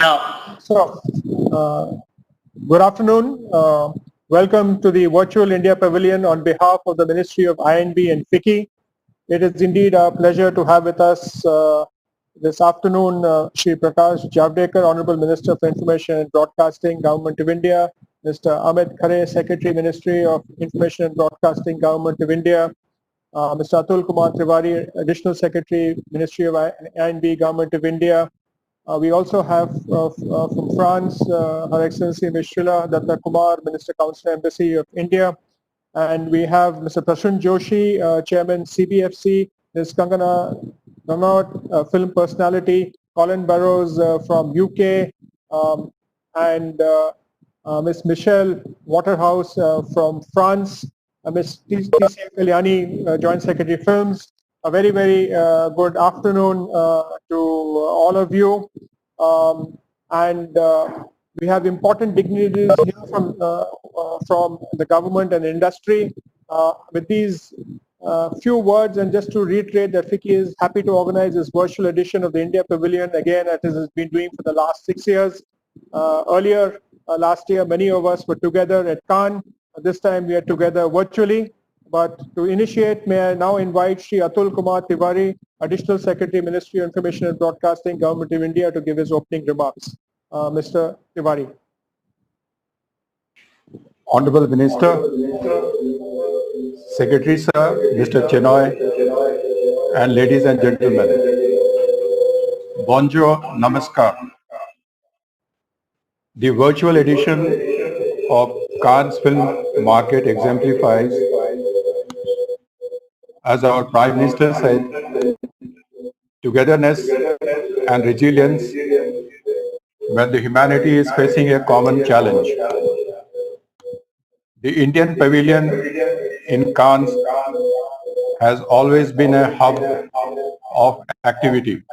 Now, good afternoon. Welcome to the Virtual India Pavilion on behalf of the Ministry of INB and FICCI. It is indeed our pleasure to have with us this afternoon Shri Prakash Javadekar, Honorable Minister for Information and Broadcasting, Government of India, Mr. Amit Khare, Secretary, Ministry of Information and Broadcasting, Government of India, Mr. Atul Kumar Tiwari, Additional Secretary, Ministry of INB, Government of India. We also have from France, Her Excellency Ms. Srila Datta Kumar, Minister Council Embassy of India. And we have Mr. Prashant Joshi, Chairman CBFC, Ms. Kangana Ranaut, film personality, Colin Burrows from UK, and Ms. Michelle Waterhouse from France, Ms. T.C. Kalyani, Joint Secretary Films. A very, very good afternoon to all of you. We have important dignitaries here from the government and industry. With these few words, and just to reiterate that FICCI is happy to organize this virtual edition of the India Pavilion again, as it has been doing for the last 6 years. Earlier, last year, many of us were together at Cannes. This time we are together virtually. But to initiate, may I now invite Shri Atul Kumar Tiwari, Additional Secretary, Ministry of Information and Broadcasting, Government of India, to give his opening remarks. Mr. Tiwari. Honorable Minister, Secretary Sir, Mr. Chenoy, and ladies and gentlemen, bonjour, namaskar. The virtual edition of Cannes Film Market exemplifies, as our Prime Minister said, togetherness and resilience when the humanity is facing a common challenge. The Indian Pavilion in Cannes has always been a hub of activity.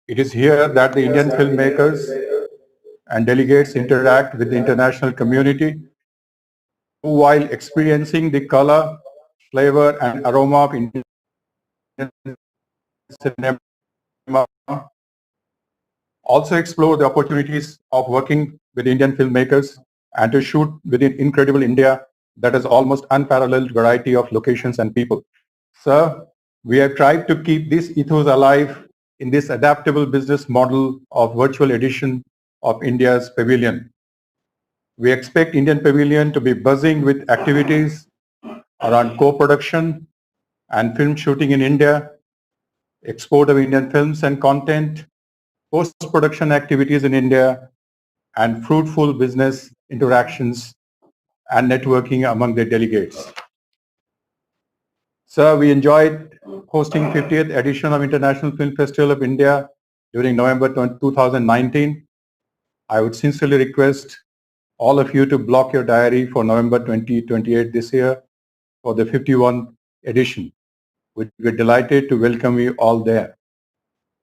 It is here that the Indian filmmakers and delegates interact with the international community, who, while experiencing the color, flavor and aroma of Indian cinema, also explore the opportunities of working with Indian filmmakers and to shoot within incredible India that has almost unparalleled variety of locations and people. Sir, we have tried to keep this ethos alive in this adaptable business model of virtual edition of India's Pavilion. We expect Indian Pavilion to be buzzing with activities around co-production and film shooting in India, export of Indian films and content, post-production activities in India, and fruitful business interactions and networking among the delegates. Sir, we enjoyed hosting 50th edition of International Film Festival of India during November 2019. I would sincerely request all of you to block your diary for November 2028 this year for the 51st edition. We're delighted to welcome you all there.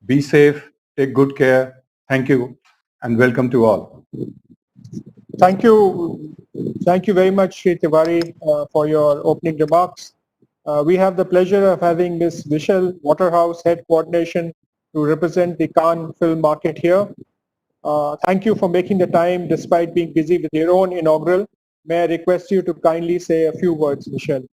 Be safe, take good care. Thank you and welcome to all. Thank you very much, Shri Tiwari, for your opening remarks. We have the pleasure of having Ms. Michelle Waterhouse, Head Coordination, to represent the Cannes film market here. Thank you for making the time despite being busy with your own inaugural. May I request you to kindly say a few words, Michelle.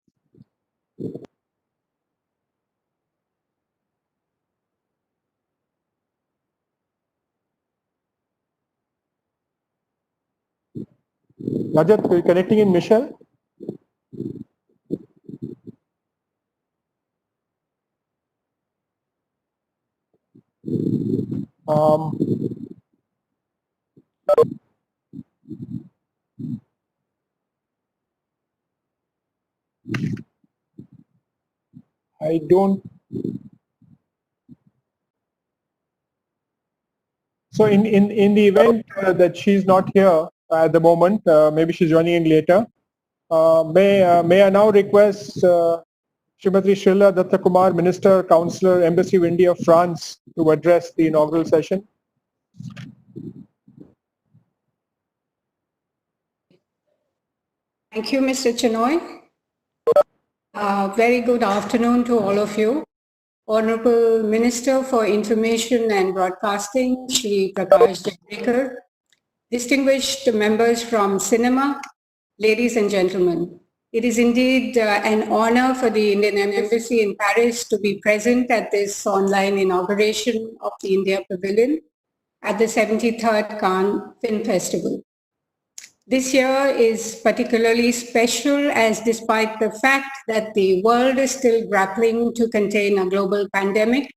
Rajat, are you connecting in Michelle? I don't. So in the event that she's not here at the moment, maybe she's joining in later, may I now request Srimati Srila Datta Kumar, Minister, Councillor, Embassy of India, France, to address the inaugural session. Thank you, Mr. Chenoy. Very good afternoon to all of you. Honorable Minister for Information and Broadcasting, Shri Prakash Javadekar, distinguished members from cinema, ladies and gentlemen. It is indeed an honor for the Indian Embassy in Paris to be present at this online inauguration of the India Pavilion at the 73rd Cannes Film Festival. This year is particularly special as despite the fact that the world is still grappling to contain a global pandemic,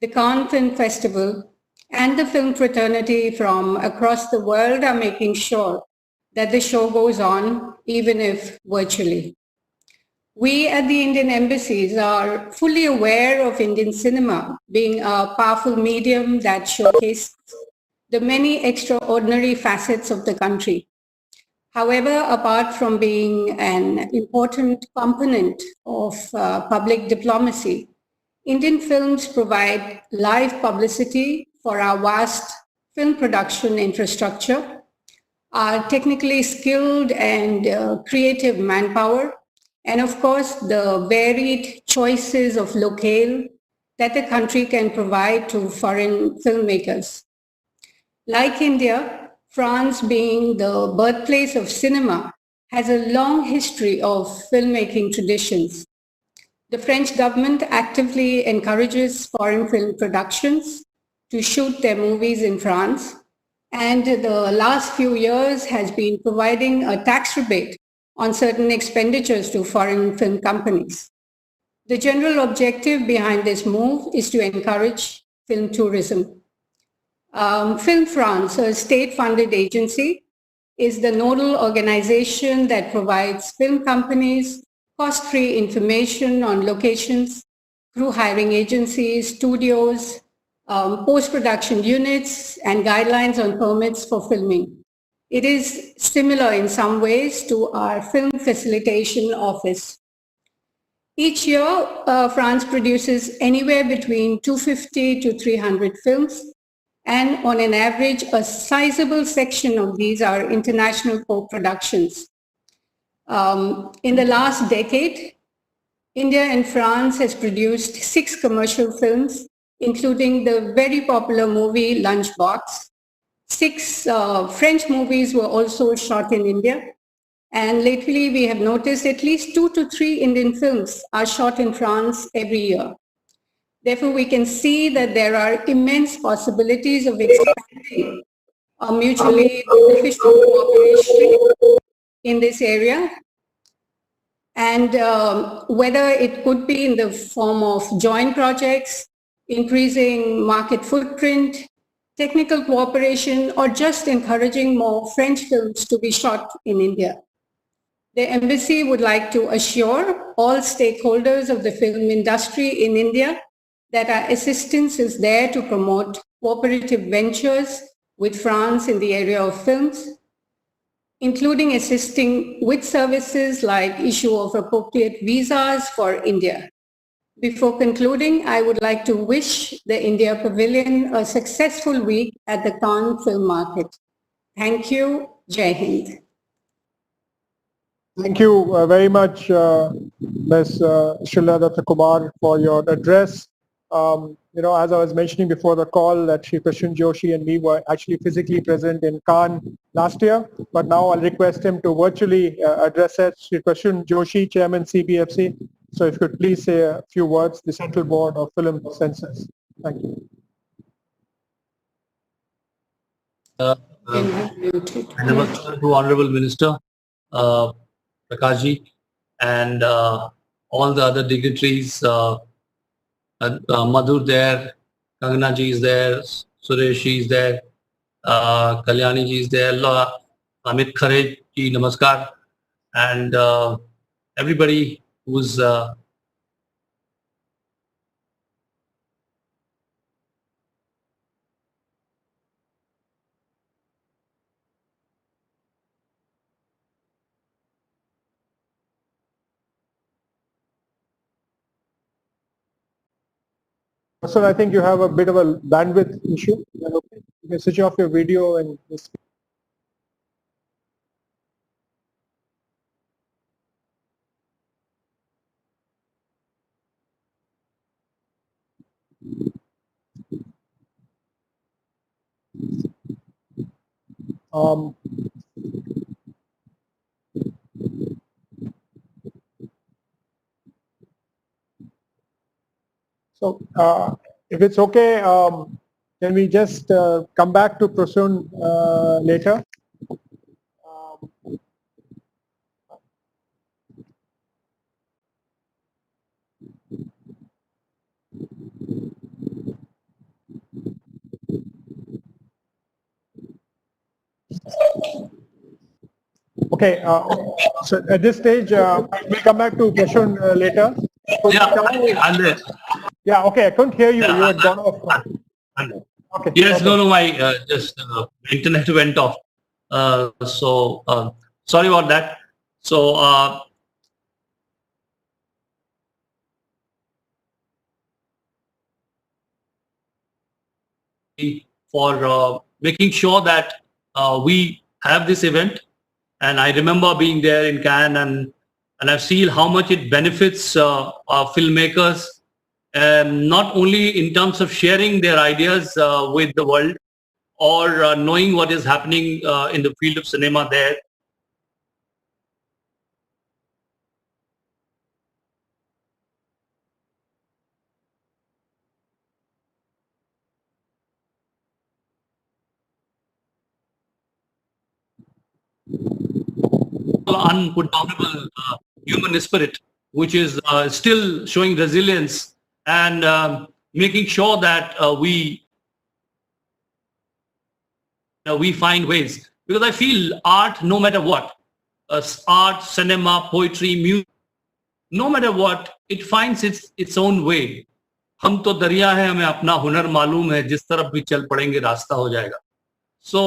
the Cannes Film Festival and the film fraternity from across the world are making sure that the show goes on, even if virtually. We at the Indian embassies are fully aware of Indian cinema being a powerful medium that showcases the many extraordinary facets of the country. However, apart from being an important component of public diplomacy, Indian films provide live publicity for our vast film production infrastructure, our technically skilled and creative manpower, and of course, the varied choices of locale that the country can provide to foreign filmmakers. Like India, France, being the birthplace of cinema, has a long history of filmmaking traditions. The French government actively encourages foreign film productions to shoot their movies in France, and the last few years has been providing a tax rebate on certain expenditures to foreign film companies. The general objective behind this move is to encourage film tourism. Film France, a state-funded agency, is the nodal organization that provides film companies cost-free information on locations, crew hiring agencies, studios, post-production units, and guidelines on permits for filming. It is similar in some ways to our film facilitation office. Each year, France produces anywhere between 250 to 300 films, and on an average, a sizable section of these are international co-productions. In the last decade, India and France has produced 6 commercial films, including the very popular movie Lunchbox. 6 French movies were also shot in India. And lately, we have noticed at least 2 to 3 Indian films are shot in France every year. Therefore, we can see that there are immense possibilities of expanding a mutually beneficial cooperation in this area. And whether it could be in the form of joint projects, increasing market footprint, technical cooperation, or just encouraging more French films to be shot in India. The embassy would like to assure all stakeholders of the film industry in India that our assistance is there to promote cooperative ventures with France in the area of films, including assisting with services like issue of appropriate visas for India. Before concluding, I would like to wish the India Pavilion a successful week at the Cannes Film Market. Thank you. Jai Hind. Thank you very much, Ms. Shrila Datta Kumar, for your address. As I was mentioning before the call, that Shri Krishnan Joshi and me were actually physically present in Cannes last year, but now I'll request him to virtually address us. Shri Krishnan Joshi, Chairman CBFC. So if you could please say a few words, the Central Board of Film Censors. Thank you. Namaskar to Honorable Minister Prakashji and all the other dignitaries. Madhur there, Kangana ji is there, Suresh ji is there, Kalyani ji is there, Amit Khare ji, namaskar, and everybody who's So I think you have a bit of a bandwidth issue. Okay. You can switch off your video and just. Um, so if it's okay, can we just come back to Prasoon later? Okay, so at this stage, we'll come back to Prasoon later. So Yeah, now- I'm there. yeah, okay, I couldn't hear you. Yeah, You had gone off. I'm there. Okay. Yes, okay. no, my just internet went off. So sorry about that. So for making sure that we have this event, and I remember being there in Cannes, and I've seen how much it benefits our filmmakers, not only in terms of sharing their ideas with the world, or knowing what is happening in the field of cinema there. Unputdownable human spirit, which is still showing resilience and making sure that we find ways. Because I feel art, no matter what, art, cinema, poetry, music, no matter what, it finds its own way. हम तो दरिया है, हमें अपना हुनर मालूम है, जिस तरफ भी चल पड़ेंगे रास्ता हो जाएगा. So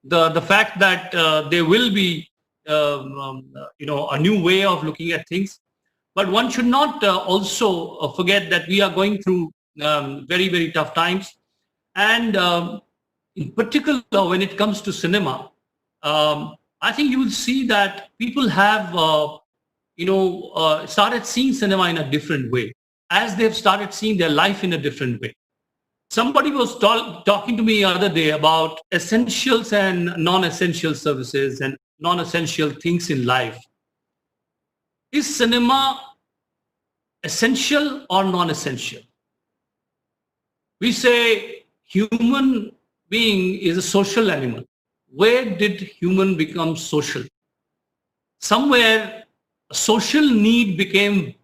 the fact that there will be a new way of looking at things, but one should not also forget that we are going through very, very tough times, and in particular when it comes to cinema, I think you will see that people have started seeing cinema in a different way, as they've started seeing their life in a different way. Somebody was talking to me the other day about essentials and non-essential services and non-essential things in life. Is cinema essential or non-essential? We say human being is a social animal. Where did human become social? Somewhere a social need became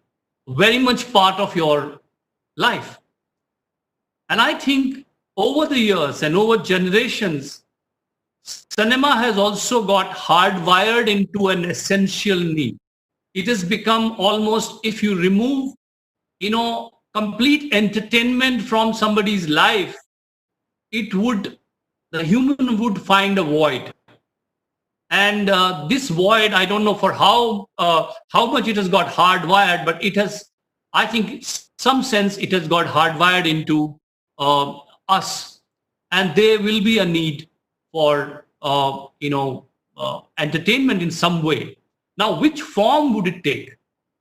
very much part of your life. And I think over the years and over generations, cinema has also got hardwired into an essential need. It has become almost, if you remove, complete entertainment from somebody's life, the human would find a void. And this void, I don't know for how much it has got hardwired, but it has, I think, in some sense, it has got hardwired into us, and there will be a need for entertainment in some way. Now, which form would it take?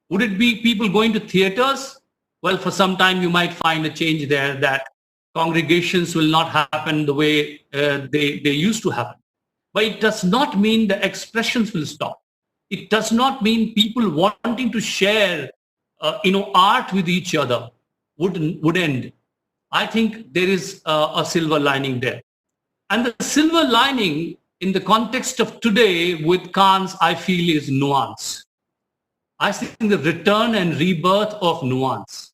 Would it be people going to theaters? Well, for some time you might find a change there, that congregations will not happen the way they used to happen. But it does not mean the expressions will stop. It does not mean people wanting to share art with each other would end. I think there is a silver lining there. And the silver lining in the context of today with Cannes, I feel, is nuance. I think the return and rebirth of nuance.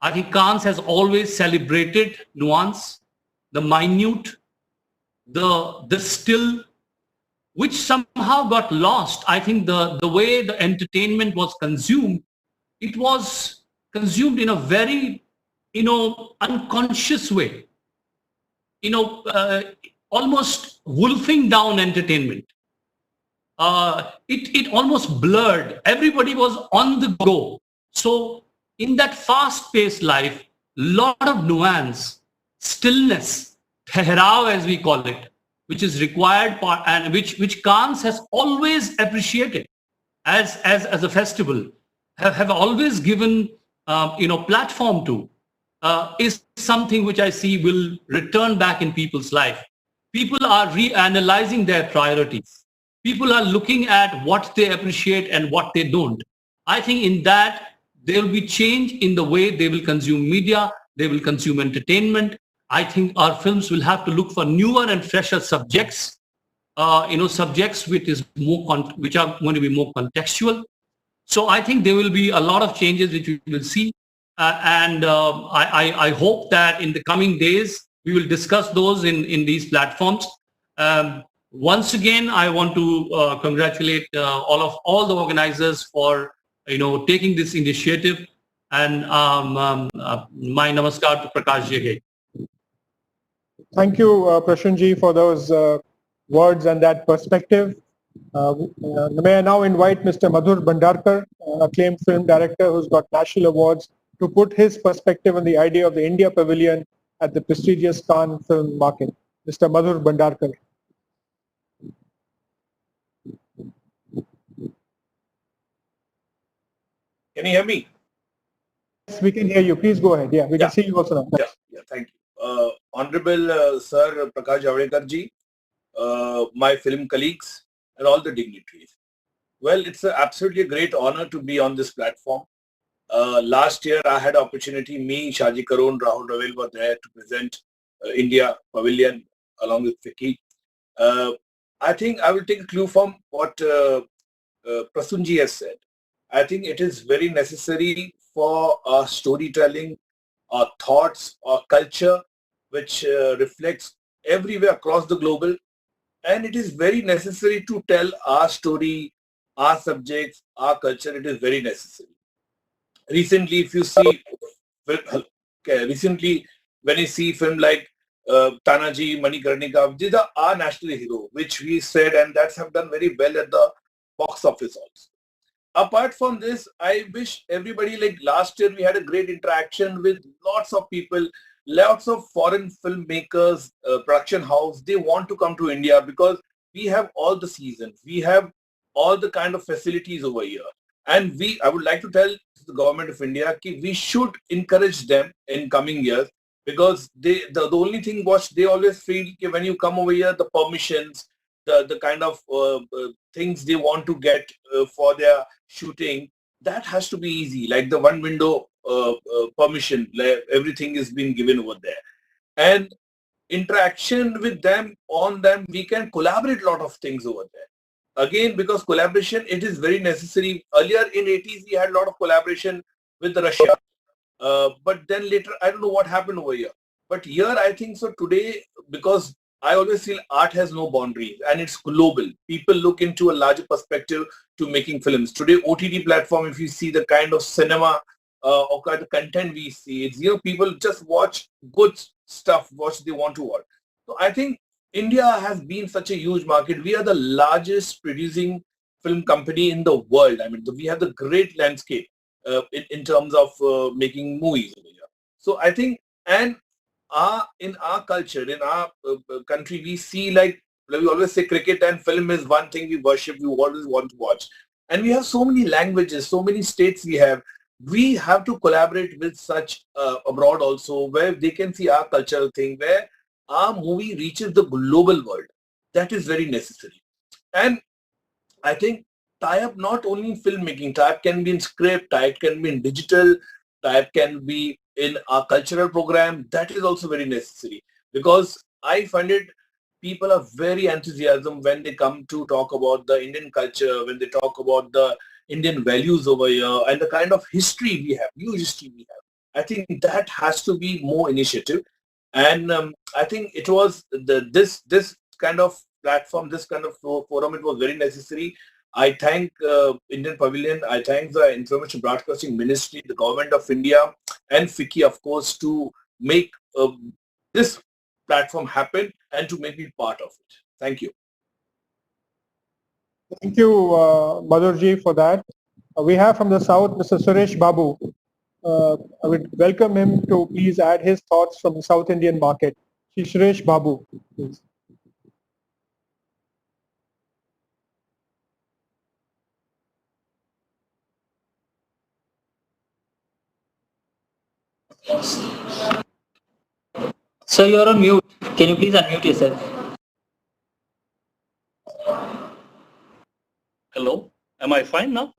I think Cannes has always celebrated nuance, the minute, the still, which somehow got lost. I think the way the entertainment was consumed, it was consumed in a very unconscious way, almost wolfing down entertainment. It almost blurred. Everybody was on the go. So in that fast-paced life, lot of nuance, stillness, thehrao as we call it, which is required and which Cannes has always appreciated as a festival, have always given platform to, is something which I see will return back in people's life. people are reanalyzing their priorities. People are looking at what they appreciate and what they don't. I think in that there will be change in the way they will consume media, they will consume entertainment. I think our films will have to look for newer and fresher subjects, subjects which are going to be more contextual. So I think there will be a lot of changes which we will see. I hope that in the coming days, we will discuss those in these platforms. Once again, I want to congratulate all the organizers for taking this initiative, and my namaskar to Prakash ji again. Thank you, Prashunji, for those words and that perspective. May I now invite Mr. Madhur Bhandarkar, acclaimed film director who's got national awards, to put his perspective on the idea of the India Pavilion at the prestigious Cannes film market. Mr. Madhur Bhandarkar. Can you hear me? Yes, we can hear you. Please go ahead. Yeah, we can see you also now. Yeah, thank you. Honorable Sir Prakash Javadekar ji, my film colleagues, and all the dignitaries. Well, it's absolutely a great honor to be on this platform. Last year, I had opportunity, me, Shaji Karoon, Rahul Ravel were there to present India Pavilion along with Vicky. I think I will take a clue from what Prasunji has said. I think it is very necessary for our storytelling, our thoughts, our culture, which reflects everywhere across the global. And it is very necessary to tell our story, our subjects, our culture. It is very necessary. Recently, if you see, when you see film like Tanaji, Manikarnika, these are our national hero, which we said, and that's have done very well at the box office also. Apart from this, I wish everybody, like last year, we had a great interaction with lots of people, lots of foreign filmmakers, production house. They want to come to India because we have all the seasons. We have all the kind of facilities over here. And I would like to tell the government of India that we should encourage them in coming years, because the only thing what they always feel when you come over here, the permissions, the kind of things they want to get for their shooting, that has to be easy. Like the one window permission, everything is being given over there. And interaction with them, we can collaborate a lot of things over there. Again, because collaboration, it is very necessary. Earlier in 80s, we had a lot of collaboration with Russia. But then later, I don't know what happened over here. But here, I think so today, because I always feel art has no boundaries and it's global. People look into a larger perspective to making films. Today, OTT platform, if you see the kind of cinema or kind of content we see, it's, people just watch good stuff, what they want to watch. So I think India has been such a huge market. We are the largest producing film company in the world. I mean, we have the great landscape in terms of making movies over here. So I think, and in our culture, in our country, we see, like we always say, cricket and film is one thing we worship, we always want to watch. And we have so many languages, so many states we have. We have to collaborate with such abroad also, where they can see our cultural thing, where our movie reaches the global world. That is very necessary. And I think tie-up not only in filmmaking, tie-up can be in script, tie-up can be in digital, tie-up can be in our cultural program. That is also very necessary, because I find it people are very enthusiastic when they come to talk about the Indian culture, when they talk about the Indian values over here and the kind of history we have, huge history we have. I think that has to be more initiative. And I think it was this kind of platform, this kind of forum, it was very necessary. I thank Indian Pavilion, I thank the Information Broadcasting Ministry, the Government of India, and FICCI, of course, to make this platform happen and to make me part of it. Thank you. Thank you, Madhurji, for that. We have from the South, Mr. Suresh Babu. I would welcome him to please add his thoughts from the South Indian market. Suresh Babu, please. Sir, you're on mute. Can you please unmute yourself? Hello, am I fine now?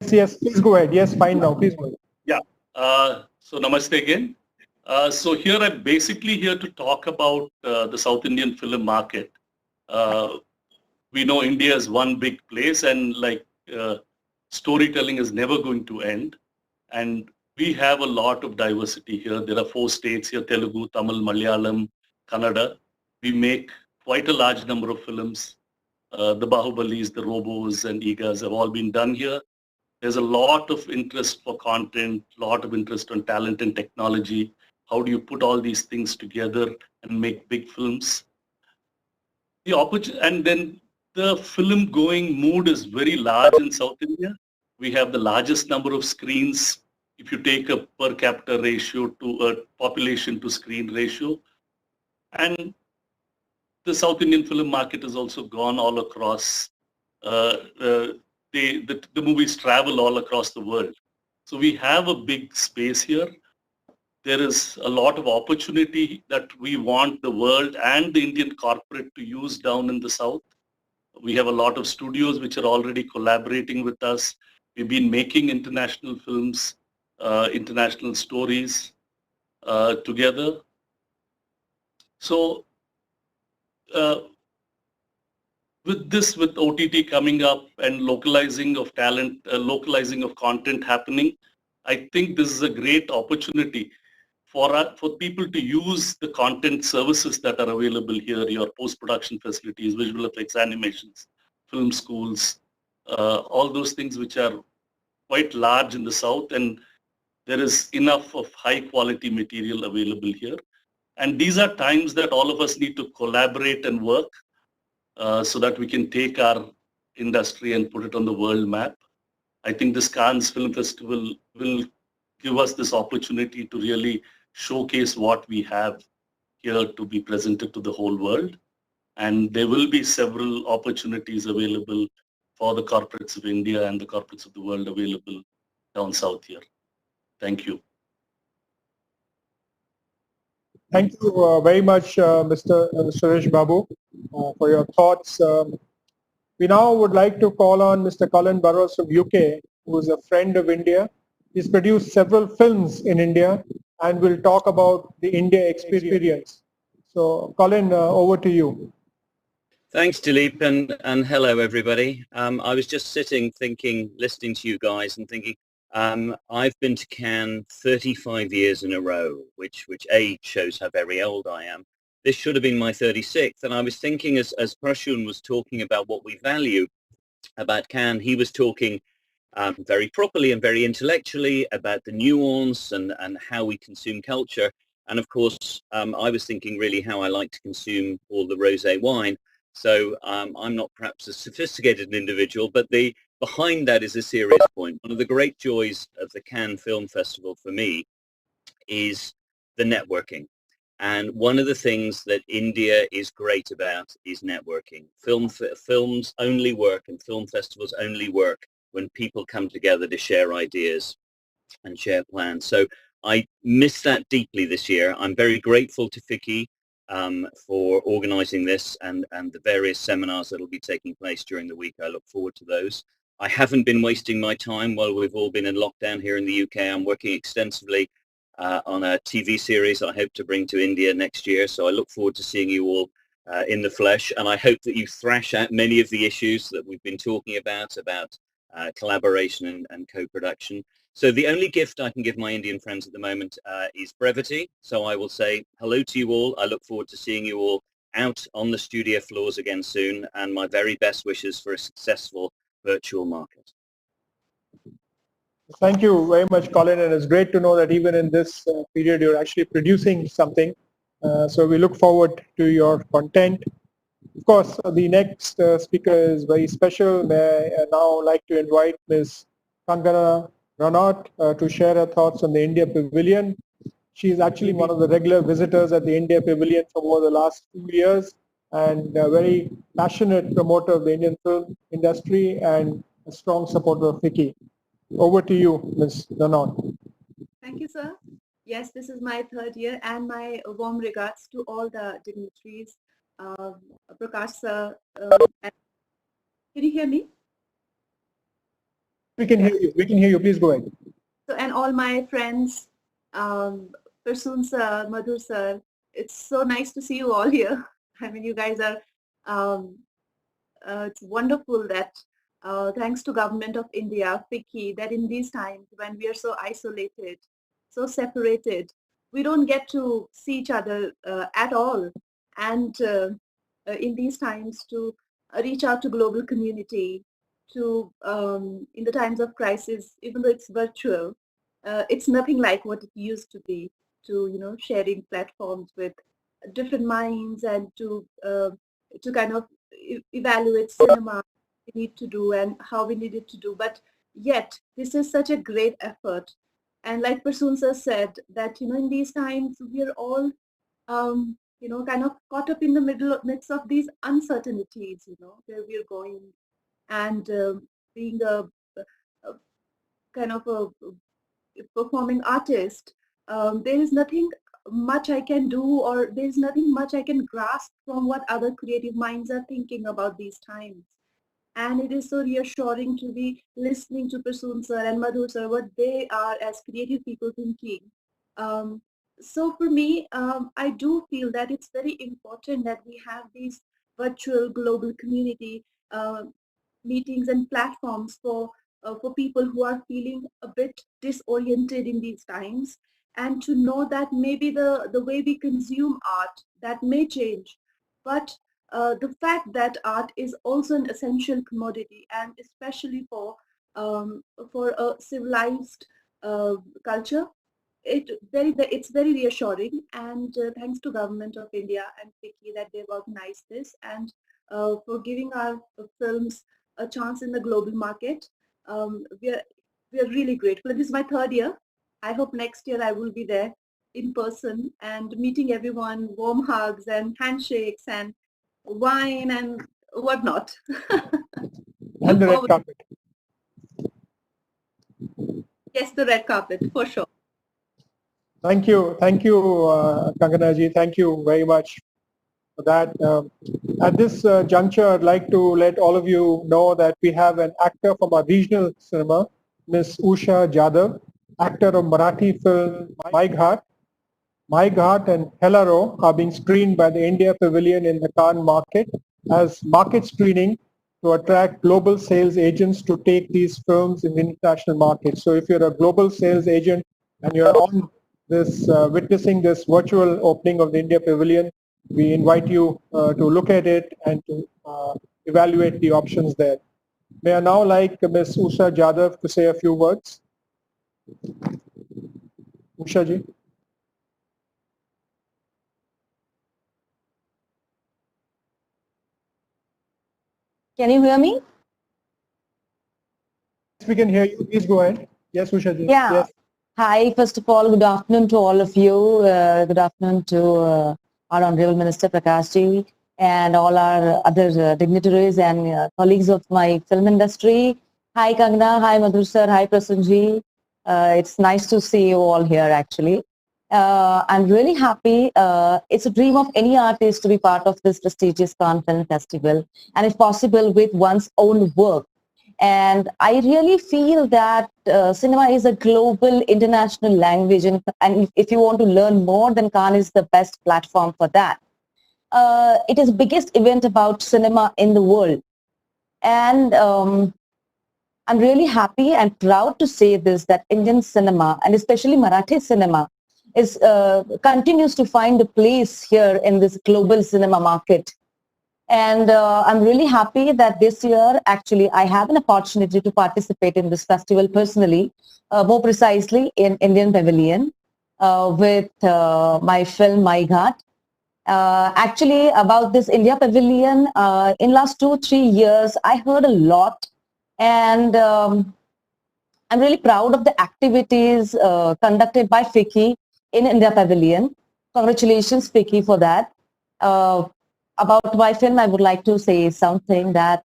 Yes, please go ahead. Yes, fine now. Please go ahead. Yeah. So namaste again. So here I'm basically here to talk about the South Indian film market. We know India is one big place, and storytelling is never going to end. And we have a lot of diversity here. There are 4 states here: Telugu, Tamil, Malayalam, Kannada. We make quite a large number of films. The Bahubalis, the Robos, and Egas have all been done here. There's a lot of interest for content, lot of interest on talent and technology. How do you put all these things together and make big films? The opportunity, and then the film going mood is very large in South India. We have the largest number of screens. If you take a per capita ratio to a population to screen ratio, and the South Indian film market has also gone all across. The movies travel all across the world. So we have a big space here. There is a lot of opportunity that we want the world and the Indian corporate to use down in the South. We have a lot of studios which are already collaborating with us. We've been making international films, international stories together. So with OTT coming up and localizing of talent, localizing of content happening, I think this is a great opportunity for people to use the content services that are available here, your post-production facilities, visual effects, animations, film schools, all those things which are quite large in the South, and there is enough of high quality material available here. And these are times that all of us need to collaborate and work so that we can take our industry and put it on the world map. I think this Cannes Film Festival will give us this opportunity to really showcase what we have here to be presented to the whole world. And there will be several opportunities available for the corporates of India and the corporates of the world available down south here. Thank you. Thank you very much, Mr. Suresh Babu, for your thoughts. We now would like to call on Mr. Colin Burrows from UK, who is a friend of India. He's produced several films in India and will talk about the India experience. So, Colin, over to you. Thanks, Dilip, and hello, everybody. I was just sitting thinking, listening to you guys and thinking, I've been to Cannes 35 years in a row, which age shows how very old I am. This should have been my 36th, and I was thinking as Prashun was talking about what we value about Cannes, he was talking very properly and very intellectually about the nuance and how we consume culture. And of course, I was thinking really how I like to consume all the rosé wine. So I'm not perhaps a sophisticated an individual, but behind that is a serious point. One of the great joys of the Cannes Film Festival for me is the networking. And one of the things that India is great about is networking. Films only work and film festivals only work when people come together to share ideas and share plans. So I miss that deeply this year. I'm very grateful to FICCI for organizing this and the various seminars that will be taking place during the week. I look forward to those. I haven't been wasting my time while we've all been in lockdown here in the UK. I'm working extensively on a TV series I hope to bring to India next year. So I look forward to seeing you all in the flesh. And I hope that you thrash out many of the issues that we've been talking about collaboration and co-production. So the only gift I can give my Indian friends at the moment is brevity. So I will say hello to you all. I look forward to seeing you all out on the studio floors again soon, and my very best wishes for a successful virtual market. Thank you very much, Colin, and it's great to know that even in this period you're actually producing something. So we look forward to your content. Of course, the next speaker is very special. May I now like to invite Ms. Kangana Ranaut to share her thoughts on the India Pavilion. She is actually one of the regular visitors at the India Pavilion for over the last 2 years and a very passionate promoter of the Indian film industry and a strong supporter of FICCI. Over to you, Ms. Ranaut. Thank you, sir. Yes, this is my 3rd year, and my warm regards to all the dignitaries. Prakash sir, can you hear me? We can hear you. We can hear you. Please go ahead. So, and all my friends, Prasoon sir, Madhur sir, it's so nice to see you all here. I mean, you guys are, it's wonderful that thanks to Government of India, FICCI, that in these times when we are so isolated, so separated, we don't get to see each other at all. And in these times to reach out to global community, to in the times of crisis, even though it's virtual, it's nothing like what it used to be, to sharing platforms with different minds and to kind of evaluate cinema we need to do and how we need it to do. But yet this is such a great effort, and like Prasoon sir said, that in these times we are all kind of caught up in the midst of these uncertainties, where we're going, and being a kind of a performing artist, there is nothing much I can do, or there is nothing much I can grasp from what other creative minds are thinking about these times. And it is so reassuring to be listening to Prasoon sir and Madhur sir, what they are as creative people thinking. So for me, I do feel that it's very important that we have these virtual global community meetings and platforms for people who are feeling a bit disoriented in these times, and to know that maybe the way we consume art, that may change, but the fact that art is also an essential commodity, and especially for a civilized culture, it's very reassuring. And thanks to Government of India and FICCI that they've organized this, and for giving our films a chance in the global market. We are really grateful. This is my third year. I hope next year I will be there in person and meeting everyone, warm hugs and handshakes and wine and whatnot. And the red carpet. Yes, the red carpet, for sure. Thank you, Kangana ji. Thank you very much for that. At this juncture, I'd like to let all of you know that we have an actor from our regional cinema, Ms. Usha Jadhav, actor of Marathi film My Ghat. My Ghat and Hello are being screened by the India Pavilion in the Cannes market as market screening to attract global sales agents to take these films in the international market. So if you're a global sales agent and you're on this, witnessing this virtual opening of the India Pavilion, we invite you to look at it and to evaluate the options there. May I now like Ms. Usha Jadhav to say a few words. Usha ji. Can you hear me? Yes, we can hear you. Please go ahead. Yes, Usha ji. Yeah. Yes. Hi, first of all, good afternoon to all of you. Good afternoon to our Honorable Minister Prakash ji and all our other dignitaries and colleagues of my film industry. Hi Kangana, hi Madhur sir, hi Prasoon ji. It's nice to see you all here actually. I'm really happy. It's a dream of any artist to be part of this prestigious Cannes Film Festival, and if possible with one's own work. And I really feel that cinema is a global international language, and if you want to learn more, then Cannes is the best platform for that. It is the biggest event about cinema in the world. And I'm really happy and proud to say this, that Indian cinema, and especially Marathi cinema, is continues to find a place here in this global cinema market. And I'm really happy that this year, actually, I have an opportunity to participate in this festival personally, more precisely in Indian Pavilion with my film My Ghat. Actually, about this India Pavilion, in last 2-3 years, I heard a lot, and I'm really proud of the activities conducted by FICCI in India Pavilion. Congratulations, FICCI, for that. About my film, I would like to say something that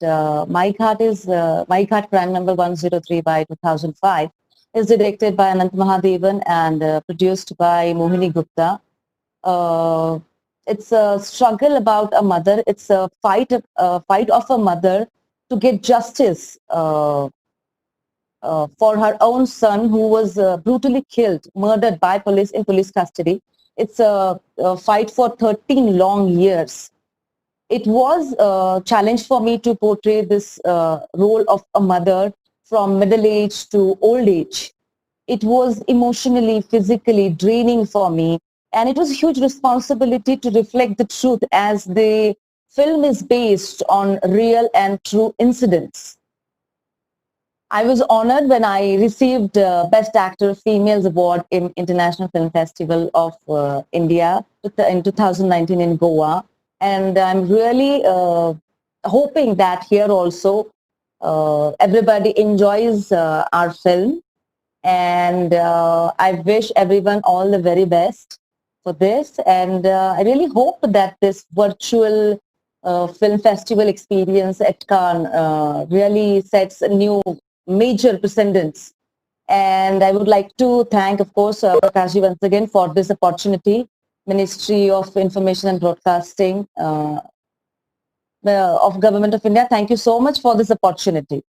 My Ghat is My Ghat Crime Number 103 by 2005 is directed by Anant Mahadevan and produced by Mohini Gupta. It's a struggle about a mother. It's a fight of a mother to get justice for her own son who was brutally killed, murdered by police in police custody. It's a fight for 13 long years. It was a challenge for me to portray this role of a mother from middle age to old age. It was emotionally, physically draining for me. And it was a huge responsibility to reflect the truth, as the film is based on real and true incidents. I was honored when I received Best Actor Females Award in International Film Festival of India in 2019 in Goa. And I'm really hoping that here also everybody enjoys our film. And I wish everyone all the very best for this. And I really hope that this virtual film festival experience at Cannes really sets a new major precedents. And I would like to thank, of course, Prakashji once again for this opportunity. Ministry of Information and Broadcasting of Government of India, thank you so much for this opportunity.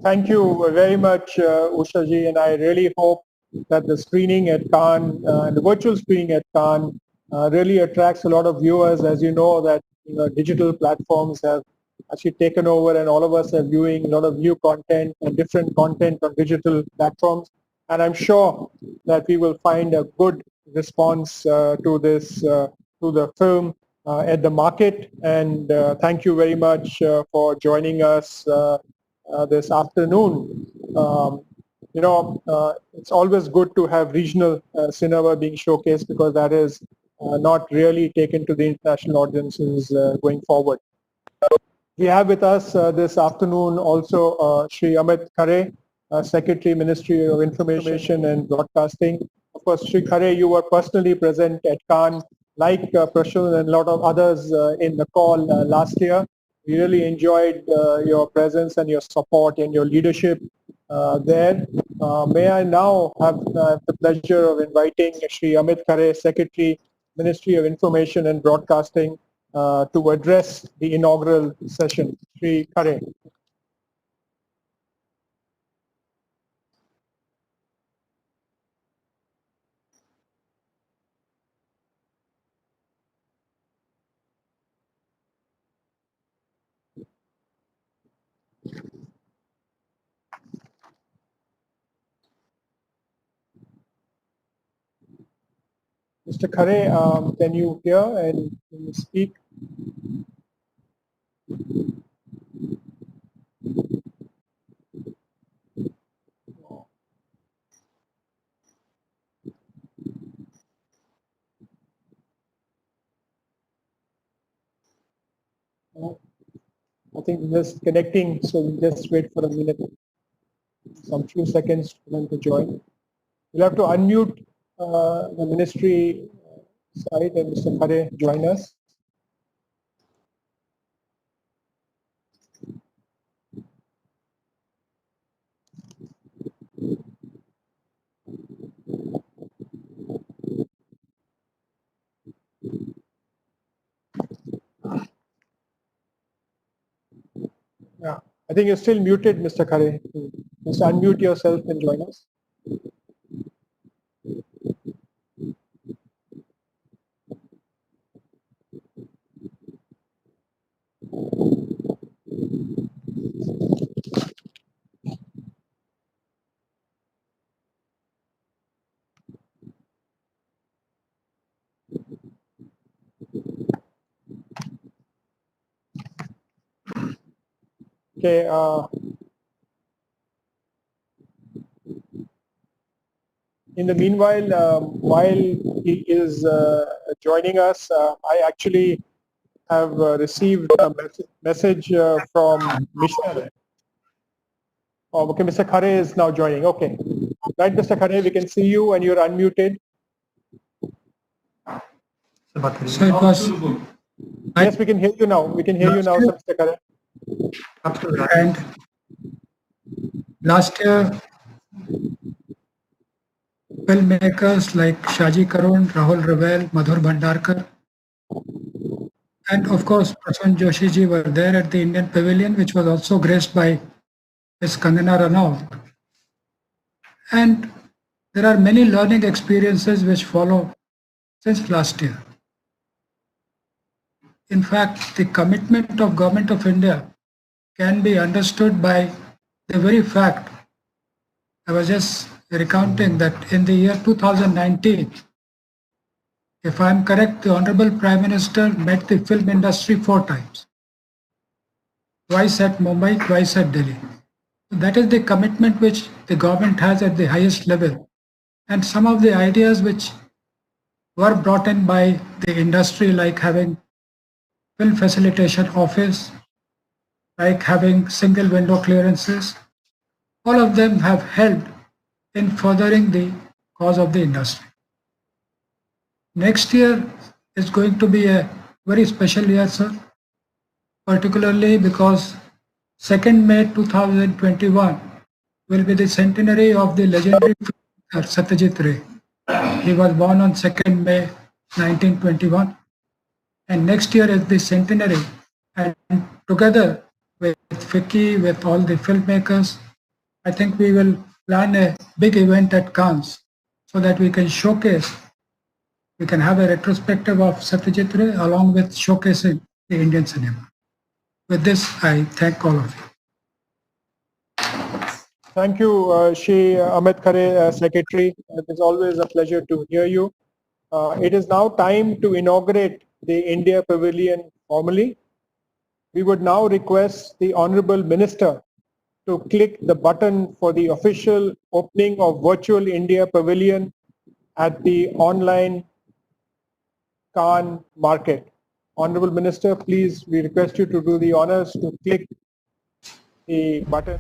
Thank you very much, Usha ji, and I really hope that the screening at Cannes, the virtual screening at Cannes, really attracts a lot of viewers. As you know, that digital platforms have actually taken over, and all of us are viewing a lot of new content and different content on digital platforms. And I'm sure that we will find a good response to this, to the film at the market. And thank you very much for joining us this afternoon. It's always good to have regional cinema being showcased, because that is not really taken to the international audiences going forward. We have with us this afternoon also Shri Amit Khare, Secretary, Ministry of Information and Broadcasting. Of course, Shri Khare, you were personally present at Cannes, like Prashul and a lot of others in the call last year. We really enjoyed your presence and your support and your leadership there. May I now have the pleasure of inviting Shri Amit Khare, Secretary, Ministry of Information and Broadcasting, to address the inaugural session. Shri Khare. Mr. Khare, can you hear and can you speak? I think just connecting, so we'll just wait for a minute, some few seconds for them to join. We'll have to unmute the ministry side and Mr. Khare join us. Yeah, I think you're still muted, Mr. Khare. Just unmute yourself and join us. Okay. In the meanwhile, while he is joining us, I actually have received a message from Michelle. Oh, okay, Mr. Khare is now joining. Okay. Right, Mr. Khare, we can see you and you're unmuted. So it was. Yes, we can hear you now. We can hear you now, Mr. Khare. And last year, filmmakers like Shaji Karun, Rahul Ravel, Madhur Bhandarkar, and of course Prasanna Joshi ji were there at the Indian Pavilion, which was also graced by Ms. Kangana Ranaut. And there are many learning experiences which follow since last year. In fact, the commitment of Government of India can be understood by the very fact, I was just recounting that in the year 2019, if I'm correct, the Honorable Prime Minister met the film industry 4 times. Twice at Mumbai, twice at Delhi. That is the commitment which the government has at the highest level. And some of the ideas which were brought in by the industry, like having film facilitation office, like having single window clearances, all of them have helped in furthering the cause of the industry. Next year is going to be a very special year, sir, particularly because 2nd May 2021 will be the centenary of the legendary filmmaker Satyajit Ray. He was born on 2nd May 1921, and next year is the centenary, and together with FICCI, with all the filmmakers, I think we will plan a big event at Cannes so that we can showcase, we can have a retrospective of Satyajit Ray along with showcasing the Indian cinema. With this, I thank all of you. Thank you, Shri Amit Khare, Secretary. It is always a pleasure to hear you. It is now time to inaugurate the India Pavilion formally. We would now request the Honorable Minister to click the button for the official opening of Virtual India Pavilion at the online Cannes market. Honorable Minister, please, we request you to do the honors to click the button.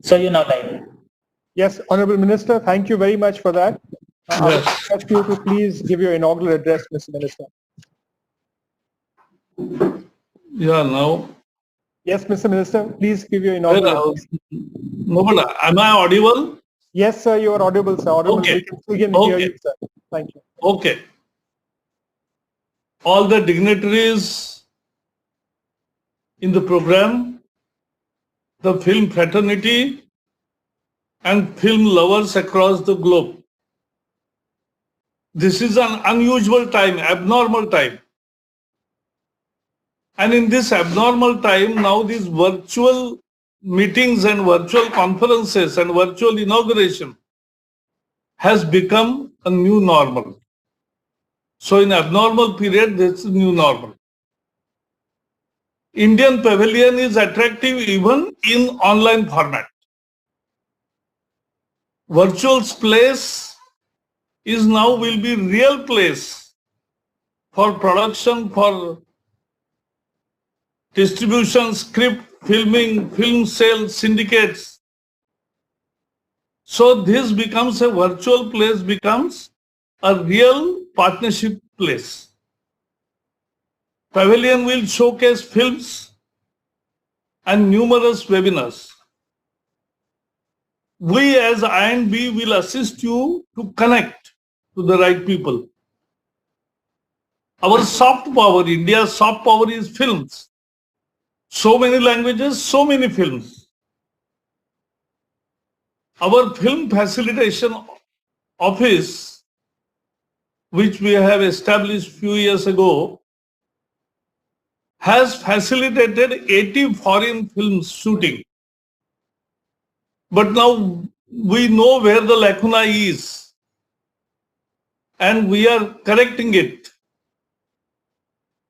So you're now live. Yes, Honorable Minister, thank you very much for that. I would request you to please give your inaugural address, Mr. Minister. Yeah, now. Yes, Mr. Minister, please give your inaugural address. No, but am I audible? Yes, sir, you are audible, sir. Audible. Okay. We can hear you, sir. Thank you. Okay. All the dignitaries in the program, the film fraternity, and film lovers across the globe. This is an unusual time, abnormal time. And in this abnormal time, now these virtual meetings and virtual conferences and virtual inauguration has become a new normal. So in abnormal period, this is new normal. Indian Pavilion is attractive even in online format. Virtual place is now will be real place for production, for distribution, script, filming, film sales, syndicates. So this becomes a virtual place, becomes a real partnership place. Pavilion will showcase films and numerous webinars. We as I&B will assist you to connect to the right people. Our soft power, India's soft power is films. So many languages, so many films. Our film facilitation office, which we have established few years ago, has facilitated 80 foreign films shooting. But now we know where the lacuna is and we are correcting it.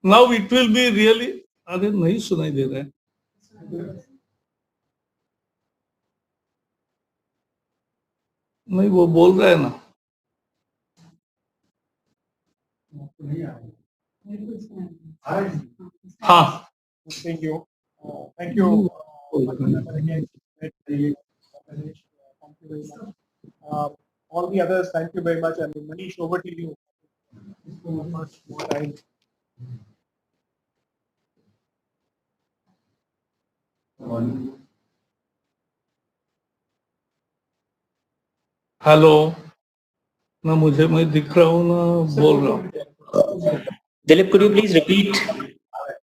Now it will be really, अरे नहीं सुनाई दे रहा है, नहीं वो बोल रहा है ना, हाँ. Thank you. Thank you. Again, thank you very much. All the others, thank you very much. And Manish, over to you. Much more time. Hello ना मुझे मैं दिख रहा हूँ ना बोल रहा हूँ. Dilip, could you please repeat?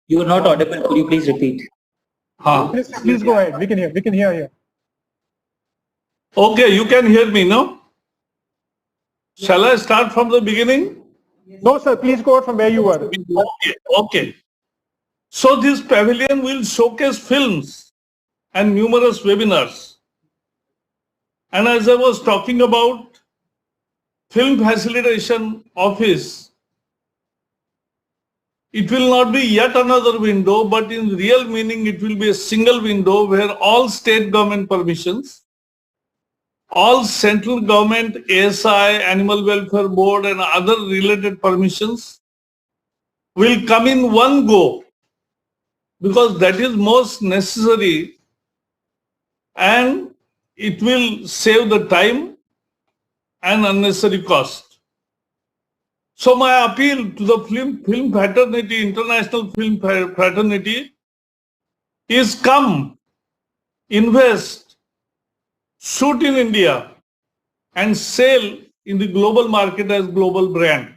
You are not audible. Could you please repeat? हाँ. Please go ahead. We can hear you. Okay, you can hear me, no? Shall I start from the beginning? No, sir. Please go out from where you were. Okay. So this pavilion will showcase films and numerous webinars. And as I was talking about Film Facilitation Office, it will not be yet another window, but in real meaning it will be a single window where all state government permissions, all central government, ASI, Animal Welfare Board and other related permissions will come in one go, because that is most necessary and it will save the time and unnecessary cost. So my appeal to the film fraternity, international film fraternity, is come, invest, shoot in India and sell in the global market as global brand.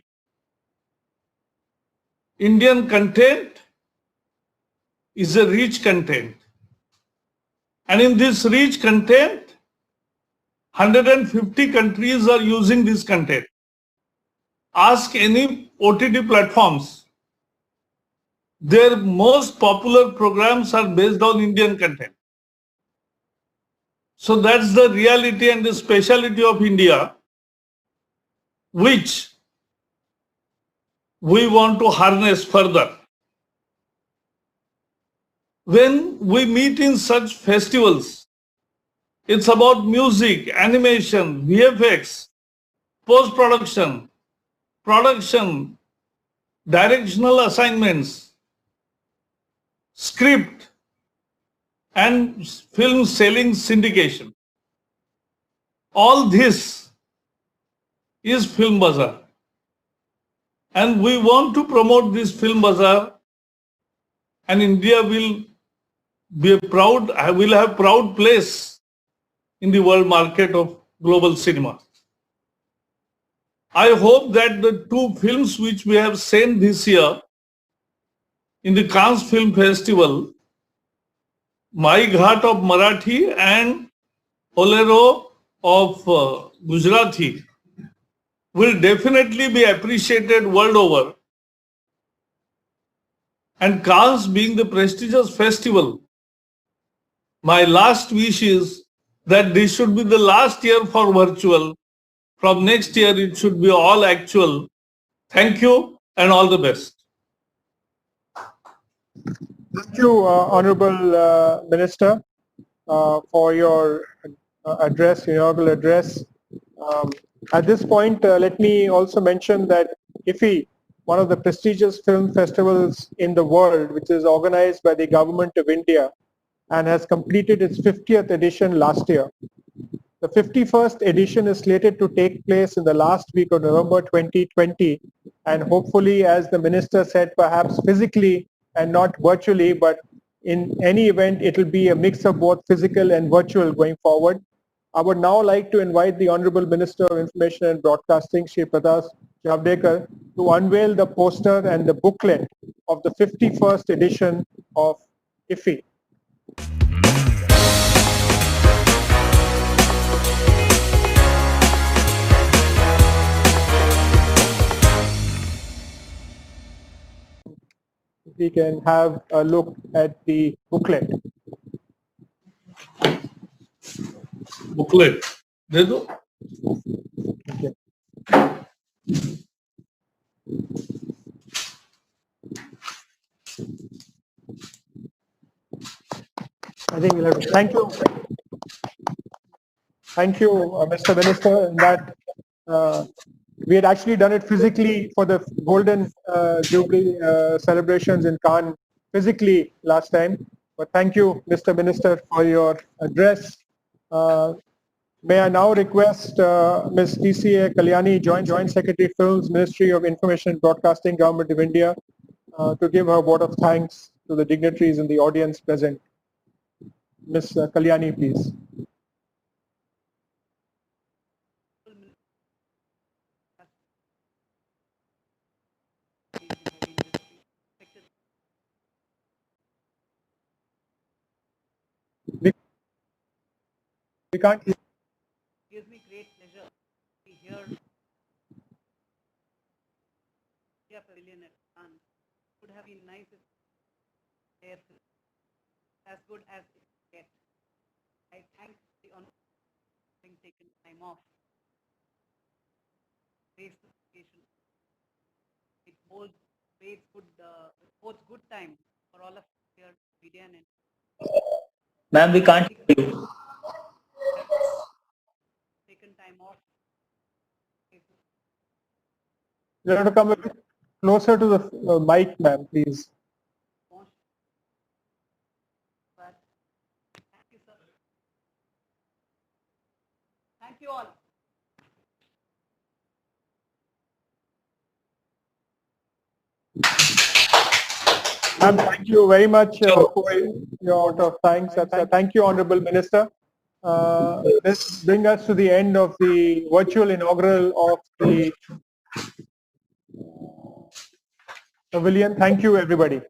Indian content is a rich content. And in this rich content, 150 countries are using this content. Ask any OTT platforms. Their most popular programs are based on Indian content. So that's the reality and the speciality of India, which we want to harness further. When we meet in such festivals, it's about music, animation, VFX, post-production, production, directional assignments, script, and film selling syndication. All this is Film Bazaar. And we want to promote this Film Bazaar, and India will be will have proud place in the world market of global cinema. I hope that the two films which we have sent this year in the Cannes Film Festival, My Ghat of Marathi and Olero of Gujarati, will definitely be appreciated world over. And Cannes being the prestigious festival, my last wish is that this should be the last year for virtual. From next year, it should be all actual. Thank you and all the best. Thank you, Honorable Minister, for your address, inaugural address. At this point, let me also mention that IFFI, one of the prestigious film festivals in the world, which is organized by the Government of India and has completed its 50th edition last year. The 51st edition is slated to take place in the last week of November 2020, and hopefully, as the Minister said, perhaps physically and not virtually, but in any event, it will be a mix of both physical and virtual going forward. I would now like to invite the Honorable Minister of Information and Broadcasting, Shri Prakash Javadekar, to unveil the poster and the booklet of the 51st edition of IFFI. We can have a look at the booklet. Booklet. दे दो. Okay. I think we'll have to, thank you. Thank you, Mr. Minister. In that We had actually done it physically for the Golden Jubilee celebrations in Cannes physically last time. But thank you, Mr. Minister, for your address. May I now request Ms. TCA Kalyani, Joint Secretary Films, Ministry of Information and Broadcasting, Government of India, to give her vote of thanks to the dignitaries in the audience present. Ms. Kalyani, please. We can't hear. Gives me great pleasure to be here. India Pavilion at Cannes. Would have been nice if there as good as it gets. I thank the honorable for having taken time off. Face the occasion. It bodes good time for all of us here, media and Ma'am, we can't hear you. taken time off. You have to come a bit closer to the mic, ma'am, please. But thank you, sir. Thank you all. Ma'am, thank you very much for your vote of thanks. Thank you, Honorable Minister. This brings us to the end of the virtual inaugural of the pavilion. Thank you, everybody.